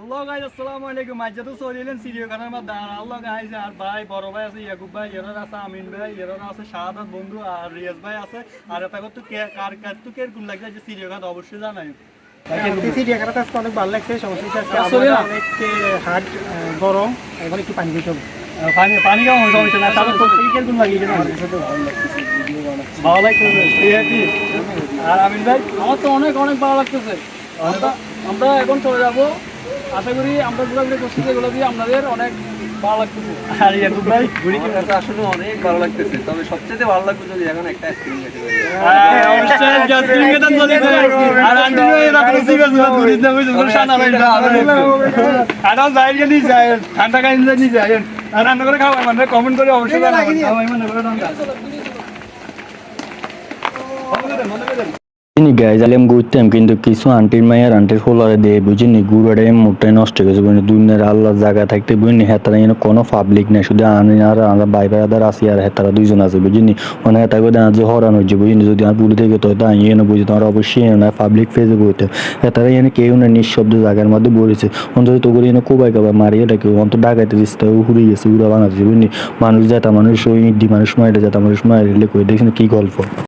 Hello guys, আসসালামু আলাইকুম। আজ তো চলিলেন চিড়িয়াখানার মধ্যে। আর আল্লাহ গাইস, আর ভাই বড় ভাই আছে, ইয়াকুব ভাই, এরর আছে আমিন ভাই, এরর আছে শাহাদাত বন্ধু, আর রিয়াজ ভাই আছে। আর এটা তো কার কার তো কেরকম লাগছে যে চিড়িয়াখানা অবশ্যই জানাই। চিড়িয়াখানাতে আজকে অনেক ভালো লাগছে। সমস্যা হচ্ছে আজকে আসলে আবহাওয়াটা অনেক হাট গরম, এখন একটু পানি দিতে হবে। পানি পানি কেমন সমস্যা না, তাহলে তোর থেকে কেরকম লাগে এটা ভালো লাগতেছে ঠিক আছে। আর আমিন ভাই, আমার তো অনেক অনেক ভালো লাগতেছে। আমরা এখন চলে যাব, আশা করি আমরা ঘোরাঘুরি করছি যেগুলো দিয়ে আপনাদের অনেক ভালো লাগতেছে। আর ইয়াকুব ভাই আমার কাছে আসলে অনেক ভালো লাগতেছে, তবে সবচেয়ে ভালো লাগবে যদি এখন একটা আইসক্রিম খেতে পারি। অবশ্যই জাসমিন কেতন চলেছে। আর আন্টি ভাই এরা তো সিরিয়াস না, ঘুরিয়ে দেবে জন্য শানা ভাই না খানা যাই গেলি যায়, ঠান্ডা খাই জানি যায়। আর রান্না করে খাওয়া মানে কমেন্ট করে অবশ্যই জানাবেন। খাওয়াই মানে করে ঠান্ডা বুঝিনি গাইজ আলিম ঘুরতাম, কিন্তু কিছু আন্টির মায়ের আন্টির হোলারে দিয়ে বুঝিনি ঘুরাটা মোটাই নষ্ট হয়ে গেছে। বুঝিনি দুনিয়ার আল্লাহ জায়গা থাকতে বুঝিনি হেতারা যেন কোনো পাবলিক নেই, শুধু আমি আর আমরা ভাই ভাইদার আছি আর হেতারা দুইজন আছে বুঝিনি। অনেক হেতা করে আজ হরান হচ্ছে বুঝিনি। যদি আমার পুরী থেকে তো তাই এনে বুঝি তোমার অবশ্যই না পাবলিক ফেসে বইতে হেতারা এনে কেউ না নিঃশব্দ জায়গার মধ্যে বলেছে। অন্তত তো করে এনে কোবাই কাবাই মারিয়ে ডাকে অন্তত ডাকাইতে দিচ্ছে উড়ে গেছে উড়া বানাচ্ছে বুঝিনি। মানুষ যেটা মানুষ ওই মানুষ মারে যেটা মানুষ মারে করে দেখছি কি গল্প।